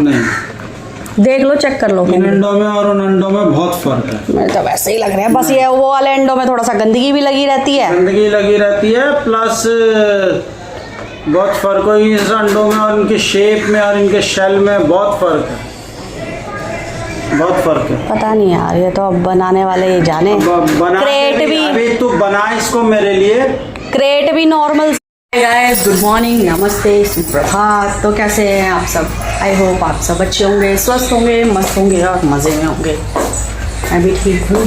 नहीं, देख लो, चेक कर लो। इन अंडों में और उन अंडों में बहुत फर्क है। मुझे तो वैसे ही लग रहा है, बस ये वो वाले अंडों में थोड़ा सा गंदगी भी लगी रहती है। गंदगी लगी रहती है, प्लस बहुत फर्क है इस अंडों में और इनके शेप में और इनके शेल में बहुत फर्क है, बहुत फर्क है। पता नहीं यार, ये तो अब बनाने वाले ये जाने। बना क्रेट भी, अभी तू बना इसको मेरे लिए। क्रेट भी नॉर्मल। गाइस, गुड मॉर्निंग, नमस्ते, सुप्रभात। तो कैसे हैं आप सब? आई होप आप सब अच्छे होंगे, स्वस्थ होंगे, मस्त होंगे और मज़े में होंगे। मैं भी ठीक हूँ।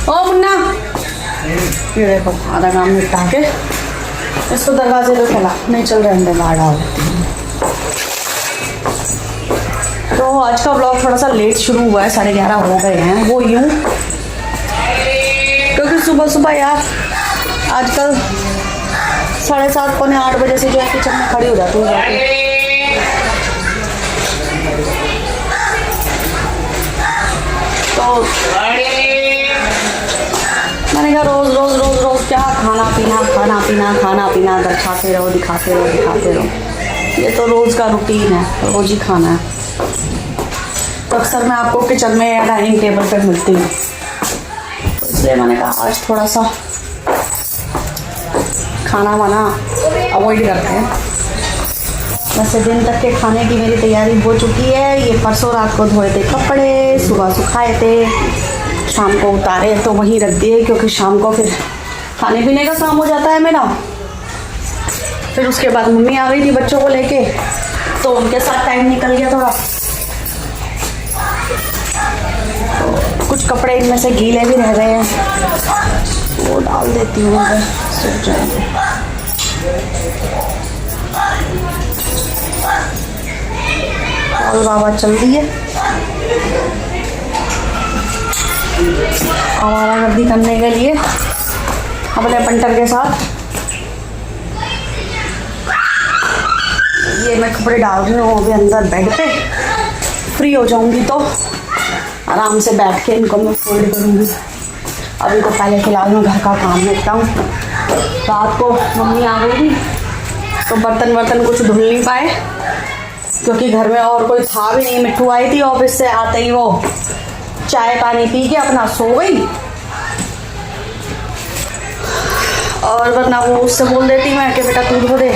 ओ मुन्ना, ये देखो आधा काम निपटा के इसको दरवाजे पे फैला, नहीं चल रहे अंदर बाहर डाल देती हूँ। तो आज का ब्लॉग थोड़ा सा लेट शुरू हुआ है, 11:30 हो गए हैं। वो यूँ क्योंकि सुबह सुबह यार आजकल 7:30 पौने 8 बजे से जो है किचन में खड़ी हो जाती हूँ जाके। तो मैंने कहा रोज रोज रोज रोज क्या खाना पीना दिखाते रहो। ये तो रोज का रूटीन है, रोज ही खाना है। तो अक्सर मैं आपको किचन में या डाइनिंग टेबल पर मिलती हूँ, तो इसलिए मैंने कहा आज थोड़ा सा खाना वाना अवॉइड करते हैं। वैसे दिन तक के खाने की मेरी तैयारी हो चुकी है। ये परसों रात को धोए थे कपड़े, सुबह सुखाए थे, शाम को उतारे तो वहीं रख दिए, क्योंकि शाम को फिर खाने पीने का काम हो जाता है मेरा। फिर उसके बाद मम्मी आ गई थी बच्चों को लेके, तो उनके साथ टाइम निकल गया थोड़ा। तो कुछ कपड़े इनमें से गीले भी रह गए हैं, वो डाल देती हूँ, सूख जाएंगे। और बाबा चल दी है हमारा गर्दी करने के लिए अपने पंटर के साथ। ये मैं कपड़े डाल रही हूँ अभी अंदर बेड पे। फ्री हो जाऊंगी तो आराम से बैठ के इनको मैं फोल्ड करूँगी। अभी तो पहले फिलहाल मैं घर का काम निपटाऊँ। रात को मम्मी आ गई थी तो बर्तन कुछ धुल नहीं पाए, क्योंकि घर में और कोई था भी नहीं। मिट्टू आई थी ऑफिस से, आते ही वो चाय पानी पी के अपना सो गई, और वरना वो उससे बोल देती मैं कि बेटा तू धो दे,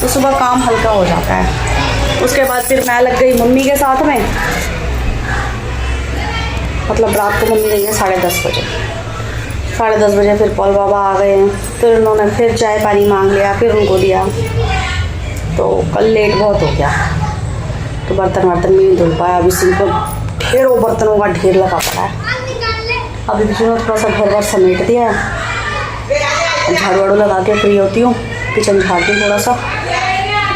तो सुबह काम हल्का हो जाता है। उसके बाद फिर मैं लग गई मम्मी के साथ में। मतलब रात को मम्मी गई है 10:30 बजे। 10:30 बजे फिर पॉल बाबा आ गए हैं, फिर उन्होंने फिर चाय पानी मांग लिया, फिर उनको दिया। तो कल लेट बहुत हो गया, तो बर्तन भी नहीं धुल पाया। अभी सिंपल ढेरों बर्तनों का ढेर लगा पड़ा है। अभी बीच में थोड़ा सा घर समेट दिया है, झाड़ू वाड़ू लगा के फ्री होती हूँ, किचन झाड़ती थोड़ा सा।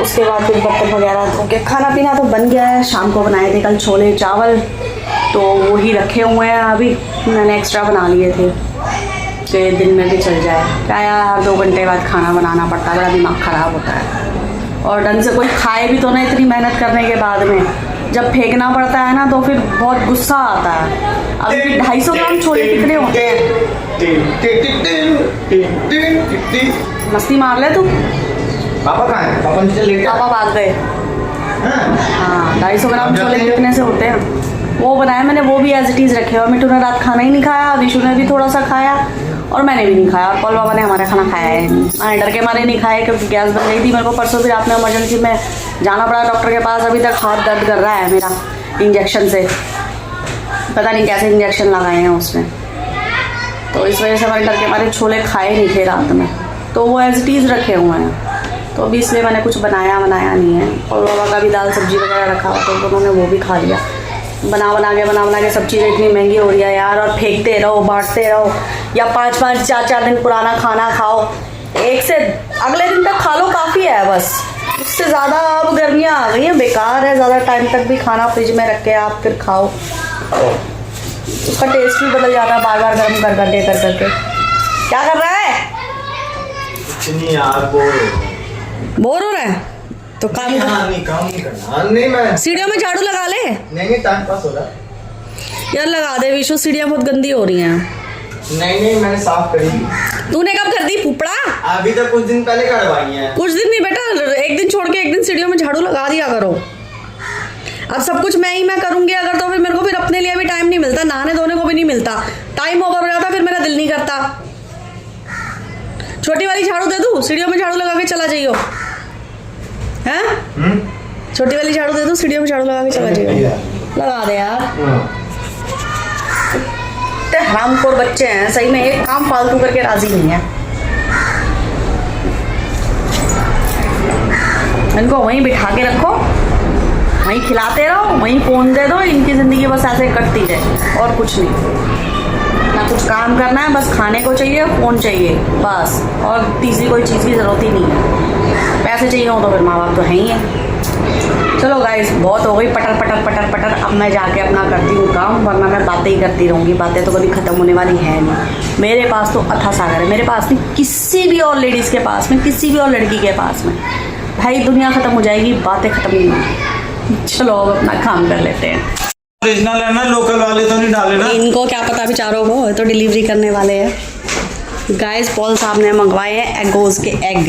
उसके बाद फिर बर्तन वगैरह धो के खाना पीना तो बन गया है। शाम को बनाए थे कल छोले चावल, तो वही रखे हुए हैं। अभी मैंने एक्स्ट्रा बना लिए थे कि दिन में भी चल जाए। क्या यार 2 घंटे बाद खाना बनाना पड़ता है, बड़ा दिमाग ख़राब होता है। और ढंग से कोई खाए भी तो ना, इतनी मेहनत करने के बाद में जब फेंकना पड़ता है ना, तो फिर बहुत गुस्सा आता है। अभी 250 ग्राम छोले कितने होते हैं? मस्ती मार ले तू। पापा कहाँ है? पापा नीचे लेटे। पापा भाग गए। हाँ, 250 ग्राम छोले कितने से होते हैं? वो बनाया मैंने, वो भी एज इट इज़ रखे। और मिट्टू ने रात खाना ही नहीं खाया, विशु ने भी थोड़ा सा खाया और मैंने भी नहीं खाया। और पॉल बाबा ने हमारा खाना खाया है। मैंने डर के मारे नहीं खाया, क्योंकि गैस बन गई थी मेरे को। परसों भी रात में इमरजेंसी में जाना पड़ा डॉक्टर के पास। अभी तक हाथ दर्द कर रहा है मेरा इंजेक्शन से, पता नहीं कैसे इंजेक्शन लगाए हैं उसमें। तो इस वजह से मैंने डर के मारे छोले खाए नहीं थे रात में, तो वो एज इट इज़ रखे हुए हैं। तो अभी इसलिए मैंने कुछ बनाया नहीं है। और बाबा का भी दाल सब्जी वगैरह रखा हुआ, तो उन्होंने वो भी खा लिया। बना के सब चीज़ें इतनी महंगी हो रही है यार। और फेंकते रहो, बांटते रहो, या 5-5 4-4 दिन पुराना खाना खाओ, एक से अगले दिन तक खा लो, काफ़ी है बस। उससे ज़्यादा अब गर्मियाँ आ गई हैं, बेकार है ज़्यादा टाइम तक भी खाना फ्रिज में रख के आप फिर खाओ, उसका टेस्ट भी बदल जाता है बार बार गर्म कर करके। क्या कर रहा है? यार बोर हो रहा है तो काम नहीं, काम नहीं करना। नहीं, मैं सीढ़ियों में झाड़ू लगा ले। नहीं टाइम पास हो रहा है यार। लगा दे विशु, सीढ़ियाँ बहुत गंदी हो रही हैं। नहीं मैंने साफ करी। तूने कब कर दी फुपड़ा? अभी तक कुछ दिन पहले करवाई है। कुछ दिन नहीं बेटा, एक दिन छोड़ के एक दिन सीढ़ियों में झाड़ू लगा दिया करो। अब सब कुछ मैं करूंगी अगर, तो फिर मेरे को फिर अपने लिए भी टाइम नहीं मिलता, नहाने धोने को भी नहीं मिलता, टाइम ओवर हो जाता, फिर मेरा दिल नहीं करता। छोटी वाली झाड़ू दे दूं, सीढ़ियों में झाड़ू लगा के चला जाइयो, हैं? छोटी वाली झाड़ू दे दूं, सीढ़ियों में झाड़ू लगा के चला जाइयो, लगा दे यार। इतने हरामखोर बच्चे हैं सही में, एक काम फालतू करके राजी नहीं है। इनको वहीं बिठा के रखो, वहीं खिलाते रहो, वहीं फोन दे दो, इनकी जिंदगी बस ऐसे कटती जाए और कुछ नहीं। ना कुछ काम करना है, बस खाने को चाहिए, फोन चाहिए बस, और तीसरी कोई चीज़ की ज़रूरत ही नहीं है। पैसे चाहिए हो तो फिर माँ बाप तो है ही है। चलो गाइस, बहुत हो गई पटर पटर पटर पटर, अब मैं जाके अपना करती हूँ काम, वरना मैं बातें ही करती रहूँगी, बातें तो कभी ख़त्म होने वाली है नहीं। मेरे पास तो अथा सागर है, मेरे पास नहीं, किसी भी और लेडीज़ के पास में, किसी भी और लड़की के पास में, भाई दुनिया ख़त्म हो जाएगी, बातें ख़त्म नहीं होंगी। चलो अब अपना काम कर लेते हैं। ओरिजिनल है ना, लोकल वाले तो नहीं डाले ना? इनको क्या पता बेचारों को, तो डिलीवरी करने वाले हैं। गाइस, पॉल साहब ने मंगवाए हैं एगोज़ के एग।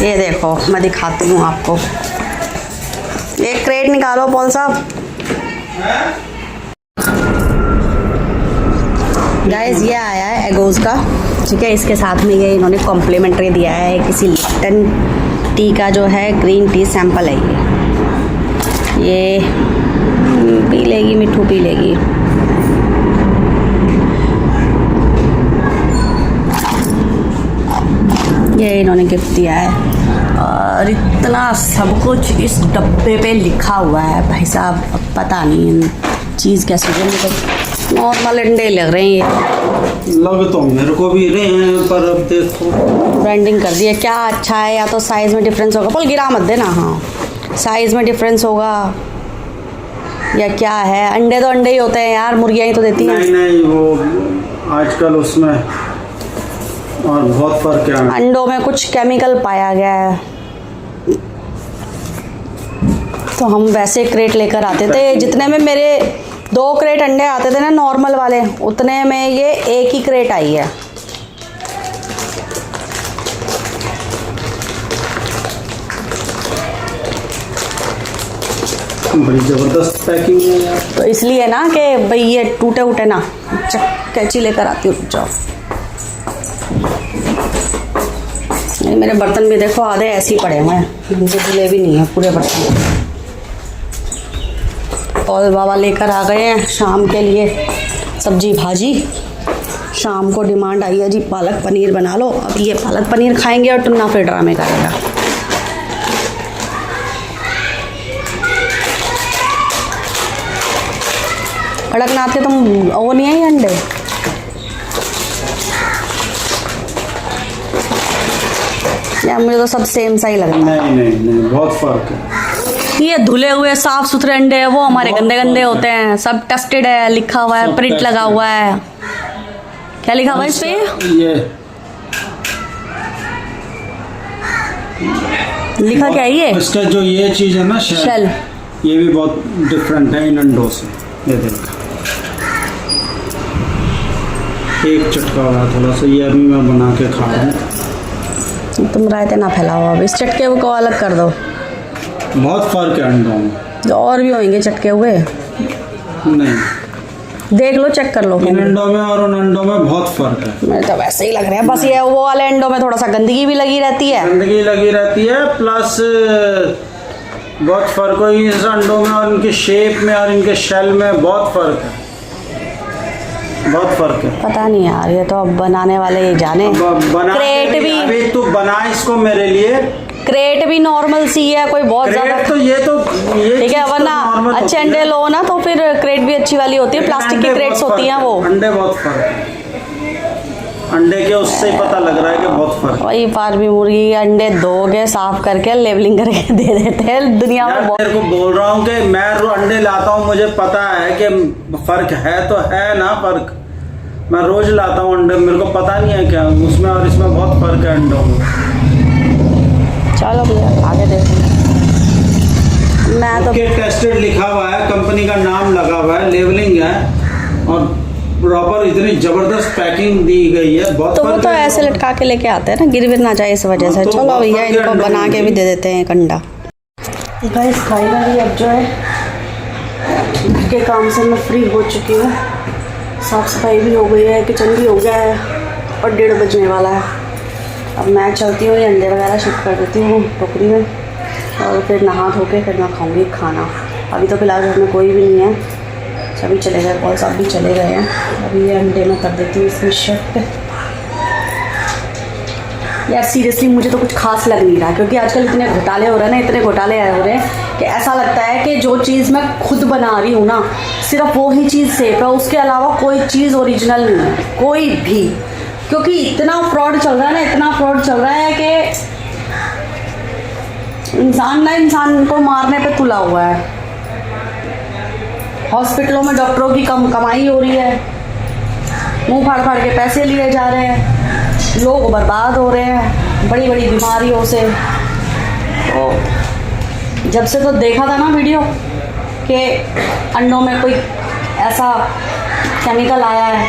ये देखो, मैं दिखाती हूँ आपको। एक क्रेट निकालो पॉल साहब। गाइस, ये आया है एगोज़ का, ठीक है। इसके साथ में ये इन्होंने कॉम्प्लीमेंट्री दिया है, किसी लिप्टन टी का जो है ग्रीन टी सैंपल है ये पी लेगी, मिठू पी लेगी। ये इन्होंने गिफ्ट दिया है, और इतना सब कुछ इस डब्बे पे लिखा हुआ है भाई साहब, अब पता नहीं चीज़ कैसी है। मतलब नॉर्मल अंडे लग रहे हैं ये, लग तो मेरे को भी रहे हैं, पर अब देखो ब्रांडिंग कर दी है। क्या अच्छा है, या तो साइज़ में डिफरेंस होगा, पर गिरा मत देना, हाँ साइज़ में डिफरेंस होगा या क्या है। अंडे तो अंडे ही होते हैं यार, मुर्गियाँ ही तो देती हैं। नहीं नहीं, वो आजकल उसमें और बहुत फर्क है, अंडों में कुछ केमिकल पाया गया है। तो हम वैसे क्रेट लेकर आते थे, जितने में मेरे 2 क्रेट अंडे आते थे ना नॉर्मल वाले, उतने में ये 1 ही क्रेट आई है। बड़ी ज़बरदस्त पैकिंग है यार। तो इसलिए ना कि भाई ये टूटे उटे ना, कैंची लेकर आती हूँ, जाओ। नहीं, मेरे बर्तन भी देखो आधे ऐसे ही पड़े हुए हैं, इनसे धुले भी नहीं है पूरे बर्तन। और बाबा लेकर आ गए हैं शाम के लिए सब्जी भाजी। शाम को डिमांड आई है जी पालक पनीर बना लो। अब ये पालक पनीर खाएंगे और टुन्ना फिर ड्रामे करेगा। कड़कनाथ के तुम वो नहीं है अंडे? या मुझे तो सब सेम सा ही लग रहा है। नहीं नहीं नहीं, बहुत फर्क है। ये धुले हुए साफ सुथरे अंडे हैं, वो हमारे गंदे गंदे होते हैं। सब टेस्टेड है, लिखा हुआ है, प्रिंट लगा हुआ है। क्या लिखा हुआ है इस पे? ये लिखा क्या है ये? इसका जो ये चीज़ है ना, शेल, ये भी बहुत डिफरेंट है इन अंडों से। ये देखो, एक चटका हुआ थोड़ा सा, ये अभी मैं बना के खा रहा हूँ। तुम रायते ना फैलाओ, अब इस चटके को अलग कर दो। बहुत फर्क है अंडों में। जो और भी होंगे चटके हुए, नहीं देख लो, चेक कर लो। इन अंडों में और उन अंडों में बहुत फर्क है। मुझे तो वैसे ही लग रहा है, बस ये वो वाले अंडों में थोड़ा सा गंदगी भी लगी रहती है। गंदगी लगी रहती है, प्लस बहुत फर्क हो इस अंडों में, और इनके शेप में और इनके शेल में बहुत फर्क है, बहुत फर्क है। पता नहीं यार, ये तो अब बनाने वाले ये जाने। बना क्रेट भी, अभी तू बना इसको मेरे लिए। क्रेट भी नॉर्मल सी है, कोई बहुत ज्यादा तो ये ठीक है, वरना अच्छे अंडे लो ना तो फिर क्रेट भी अच्छी वाली होती है। प्लास्टिक की क्रेट्स होती हैं वो। अंडे बहुत फर्क है, अंडे के उससे ही पता लग रहा है कि बहुत फर्क। वही फार्मी मुर्गी अंडे दोगे साफ करके लेबलिंग करके दे देते हैं दुनिया में। बहुत तेरे को बोल रहा हूँ कि मैं अंडे लाता हूँ, मुझे पता है कि फर्क है, तो है ना फर्क। मैं रोज लाता हूँ अंडे, मेरे को पता नहीं है क्या उसमें और इसमें बहुत फर्क है अंडों में। चलो भैया आगे देखो। मैं तो टेस्टेड लिखा हुआ है, कंपनी का नाम लगा हुआ है, लेबलिंग है, और प्रॉपर इतनी जबरदस्त पैकिंग दी गई है। बहुत तो वो तो ऐसे लटका के लेके आते हैं ना, गिर विर ना जाए इस वजह से। चलो भैया इनको बना के भी दे देते हैं एक अंडा। गाइस फाइनली अब जो है घर के काम से मैं फ्री हो चुकी हूँ। साफ़ सफाई भी हो गई है, किचन भी हो गया है और 1:30 बजने वाला है। अब मैं चलती हूँ, ये अंडे वगैरह शिफ्ट कर देती हूँ टोकरी में और फिर नहा धो के फिर मैं खाऊंगी खाना। अभी तो फिलहाल घर में कोई भी नहीं है, सभी चले गए, कॉल सब भी चले गए हैं। अभी ये अंडे में कर देती हूँ इसमें शिफ्ट। यार सीरियसली मुझे तो कुछ खास लग नहीं रहा, क्योंकि आजकल इतने घोटाले हो रहे हैं ना, इतने घोटाले हो रहे हैं कि ऐसा लगता है कि जो चीज़ मैं खुद बना रही हूँ ना, सिर्फ वो ही चीज़ सेफ है, उसके अलावा कोई चीज़ ओरिजिनल नहीं है कोई भी। क्योंकि इतना फ्रॉड चल रहा है ना, इतना फ्रॉड चल रहा है कि इंसान को मारने पे तुला हुआ है। हॉस्पिटलों में डॉक्टरों की कमाई हो रही है, मुंह फाड़ फाड़ के पैसे लिए जा रहे हैं, लोग बर्बाद हो रहे हैं बड़ी बड़ी बीमारियों से। तो जब से तो देखा था ना वीडियो कि अंडों में कोई ऐसा केमिकल आया है,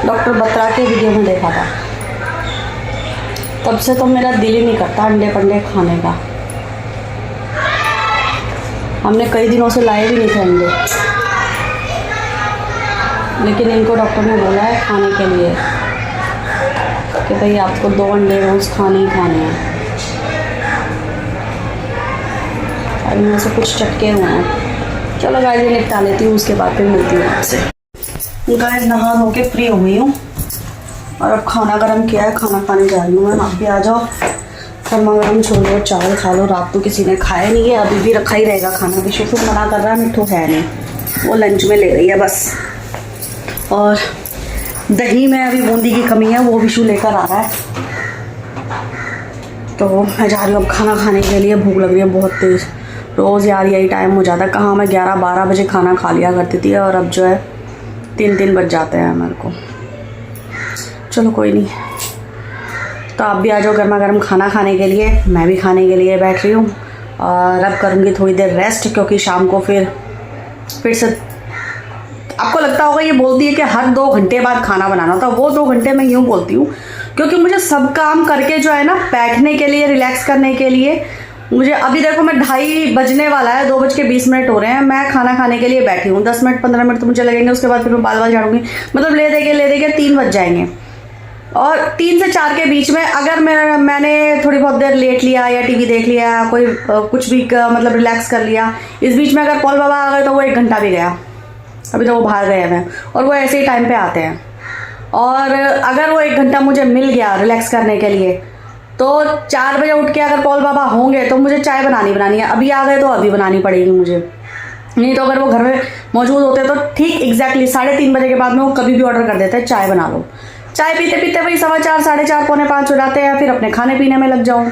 डॉक्टर बत्रा के वीडियो में देखा था, तब से तो मेरा दिल ही नहीं करता अंडे पंडे खाने का। हमने कई दिनों से लाए भी नहीं थे अंडे, लेकिन इनको डॉक्टर ने बोला है खाने के लिए कि भाई आपको 2 अंडे रोज़ खाने ही खाने हैं। अभी इनमें से कुछ चटके हुए हैं। चलो गाइस ये निपटा लेती हूँ, उसके बाद फिर मिलती हूँ आपसे। गाइस नहा धो के फ्री हो गई हूँ और अब खाना गर्म किया है, खाना खाने जा रही हूँ मैं। आप भी आ जाओ, गर्मा गर्म छोले और चावल खा लो। रात को किसी ने खाया नहीं है, अभी भी रखा ही रहेगा खाना। भी शुरू मना कर रहा है, मिट्ठू है नहीं, वो लंच में ले गई है बस। और दही में अभी बूंदी की कमी है, वो विशु लेकर आ रहा है। तो मैं जा रही हूँ अब खाना खाने के लिए। भूख लग रही है बहुत तेज़। रोज़ यार यही टाइम हो जाता है, कहाँ मैं 11-12 बजे खाना खा लिया करती थी और अब जो है 3 बज जाते हैं मेरे को। चलो कोई नहीं, तो आप भी आ जाओ गर्मा गर्म खाना खाने के लिए। मैं भी खाने के लिए बैठ रही हूँ और अब करूँगी थोड़ी देर रेस्ट, क्योंकि शाम को फिर से आपको लगता होगा ये बोलती है कि हर 2 घंटे बाद खाना बनाना होता है। वो 2 घंटे मैं यूँ बोलती हूँ क्योंकि मुझे सब काम करके जो है ना, बैठने के लिए, रिलैक्स करने के लिए, मुझे अभी देखो मैं 2:30 बजने वाला है, 2:20 हो रहे हैं, मैं खाना खाने के लिए बैठी हूँ। 10 मिनट 15 मिनट तो मुझे लगेंगे, उसके बाद फिर मैं बाल झाड़ूंगी, मतलब ले दे के 3 बज जाएंगे। और 3 से 4 के बीच में अगर मैंने थोड़ी बहुत देर लेट लिया या टीवी देख लिया, कोई कुछ भी मतलब रिलैक्स कर लिया, इस बीच में अगर पॉल बाबा आ गए तो वो 1 घंटा भी गया। अभी तो वो बाहर गए हैं और वो ऐसे ही टाइम पे आते हैं। और अगर वो 1 घंटा मुझे मिल गया रिलैक्स करने के लिए, तो 4 बजे उठ के अगर पॉल बाबा होंगे तो मुझे चाय बनानी है। अभी आ गए तो अभी बनानी पड़ेगी मुझे, नहीं तो अगर वो घर में मौजूद होते तो ठीक एग्जैक्टली 3:30 बजे के बाद में वो कभी भी ऑर्डर कर देते हैं चाय बना लो। चाय पीते पीते वही 4:15 4:30 पौने 5 हो जाते हैं, फिर अपने खाने पीने में लग जाऊँ।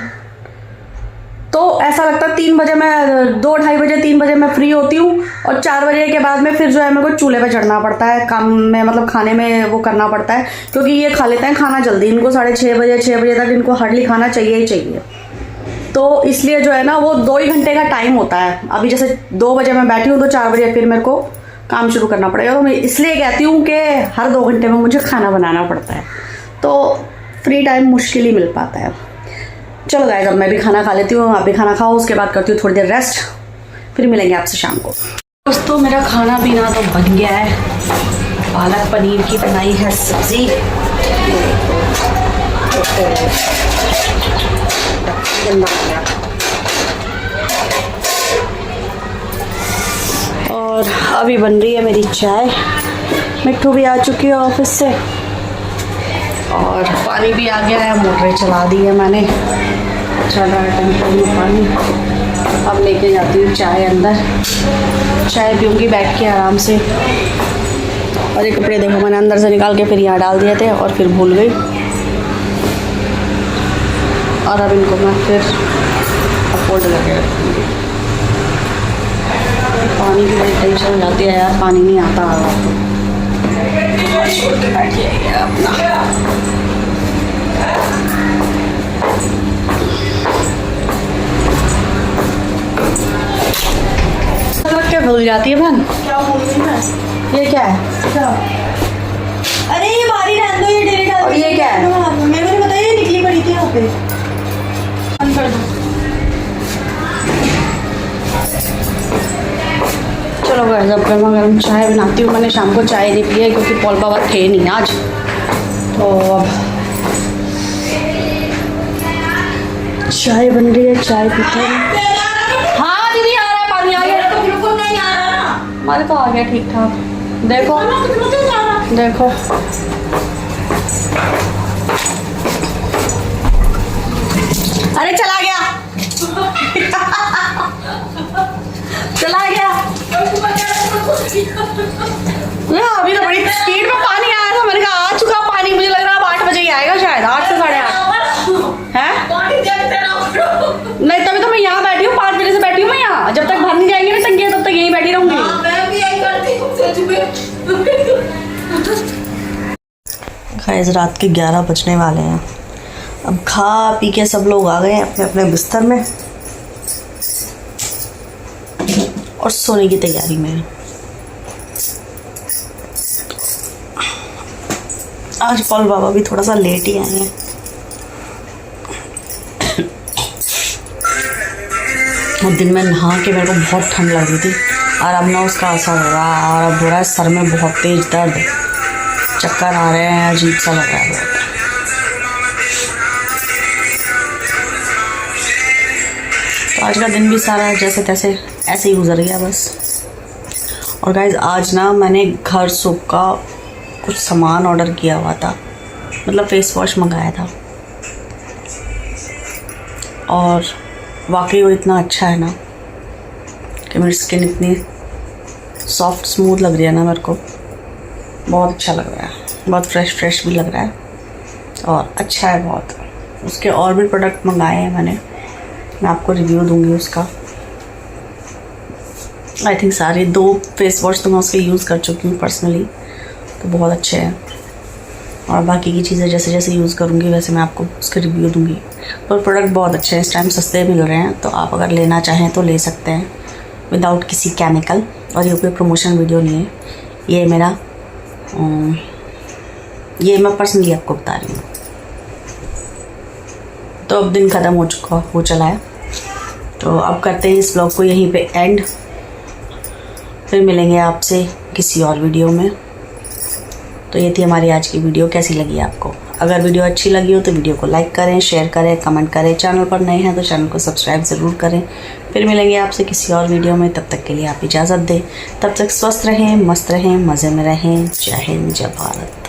तो ऐसा लगता है 3 बजे मैं 2-2:30 बजे 3 बजे मैं फ्री होती हूँ और 4 बजे के बाद में फिर जो है मेरे को चूल्हे पे चढ़ना पड़ता है, काम में मतलब खाने में वो करना पड़ता है, क्योंकि ये खा लेते हैं खाना जल्दी। इनको 6:30 बजे 6 बजे तक इनको हार्डली खाना चाहिए ही चाहिए। तो इसलिए जो है ना वो 2 ही घंटे का टाइम होता है। अभी जैसे 2 बजे मैं बैठी हूँ तो 4 बजे फिर मेरे को काम शुरू करना पड़ेगा। तो मैं इसलिए कहती हूँ कि हर 2 घंटे में मुझे खाना बनाना पड़ता है, तो फ्री टाइम मुश्किल ही मिल पाता है। चलो गाइस अब मैं भी खाना खा लेती हूँ, आप भी खाना खाओ, उसके बाद करती हूँ थोड़ी देर रेस्ट, फिर मिलेंगे आपसे शाम को। दोस्तों मेरा खाना पीना तो बन गया है। पालक पनीर की बनाई है सब्जी, और अभी बन रही है मेरी चाय। मिट्ठू भी आ चुकी है ऑफिस से और पानी भी आ गया है, मोटरें चला दी है मैंने, चल रहा है टंकी में पानी। अब लेके जाती हूँ चाय अंदर, चाय पीऊँगी बैठ के आराम से। और ये कपड़े देखो मैंने अंदर से निकाल के फिर यहाँ डाल दिए थे और फिर भूल गई, और अब इनको मैं फिर फोल्ड करके रखूँगी। पानी की बड़ी टेंशन हो जाती है यार, पानी नहीं आता छोड़ के बैठ जाइए अपना। क्या भूल जाती है बहन? क्या बोलूँ मैं? ये क्या है? क्या? अरे ये बारी रहने दो, ये डेली डाल। और ये क्या है? मेरे को नहीं पता, ये निकली पड़ी थी यहाँ पे। बंद कर दो। चलो गाइस अब गर्मा गर्म चाय बनाती हूँ। मैंने शाम को चाय नहीं पिया क्योंकि पॉल बाबा थे नहीं आज, तो अब चाय बन रही है, चाय पीते हैं। हाँ दीदी आ रहा है, पानी आ गया। बिल्कुल नहीं आ रहा। हमारे तो आ गया ठीक ठाक। देखो देखो अरे चला गया चला गया। अभी तो बड़ी स्पीड में पानी आया था, मैंने कहा आ चुका पानी, मुझे लग रहा है 8 बजे ही आएगा शायद, 8 से 8:30 है। नहीं तभी तो मैं यहाँ बैठी हूँ, 5 बजे से बैठी हूँ मैं यहाँ। जब तक भर नहीं जाएंगे ना टंकी तब तक यहीं बैठी रहूंगी। गाइस रात के 11 बजने वाले हैं। अब खा पी के सब लोग आ गए हैं अपने अपने बिस्तर में और सोने की तैयारी में हैं। आज पॉल बाबा भी थोड़ा सा लेट ही आए हैं। और दिन में नहा के मेरे को बहुत ठंड लग रही थी और अब ना उसका असर हो रहा है और अब हो रहा है सर में बहुत तेज दर्द, चक्कर आ रहे हैं, अजीब सा लग रहा है बहुत। तो आज का दिन भी सारा जैसे तैसे ऐसे ही गुजर गया बस। और गाइज आज ना मैंने घर सोप का कुछ सामान ऑर्डर किया हुआ था, मतलब फेस वॉश मंगाया था, और वाकई वो इतना अच्छा है ना कि मेरी स्किन इतनी सॉफ्ट स्मूथ लग रही है ना, मेरे को बहुत अच्छा लग रहा है, बहुत फ्रेश भी लग रहा है और अच्छा है बहुत। उसके और भी प्रोडक्ट मंगाए हैं मैंने, मैं आपको रिव्यू दूंगी उसका। आई थिंक सारे 2 फेस वॉश तो मैं उसके यूज़ कर चुकी हूँ पर्सनली, तो बहुत अच्छे हैं। और बाकी की चीज़ें जैसे जैसे यूज़ करूँगी वैसे मैं आपको उसके रिव्यू दूंगी। पर प्रोडक्ट बहुत अच्छे हैं, इस टाइम सस्ते मिल रहे हैं, तो आप अगर लेना चाहें तो ले सकते हैं विदाउट किसी केमिकल। और ये कोई प्रमोशन वीडियो नहीं है, ये मेरा ये मैं पर्सनली आपको बता रही हूँ। तो अब दिन ख़त्म हो चला है, तो अब करते हैं इस ब्लॉग को यहीं पे एंड। फिर मिलेंगे आपसे किसी और वीडियो में। तो ये थी हमारी आज की वीडियो, कैसी लगी आपको? अगर वीडियो अच्छी लगी हो तो वीडियो को लाइक करें, शेयर करें, कमेंट करें। चैनल पर नए हैं तो चैनल को सब्सक्राइब ज़रूर करें। फिर मिलेंगे आपसे किसी और वीडियो में, तब तक के लिए आप इजाज़त दें। तब तक स्वस्थ रहें, मस्त रहें, मज़े में रहें। जय हिंद, जय भारत।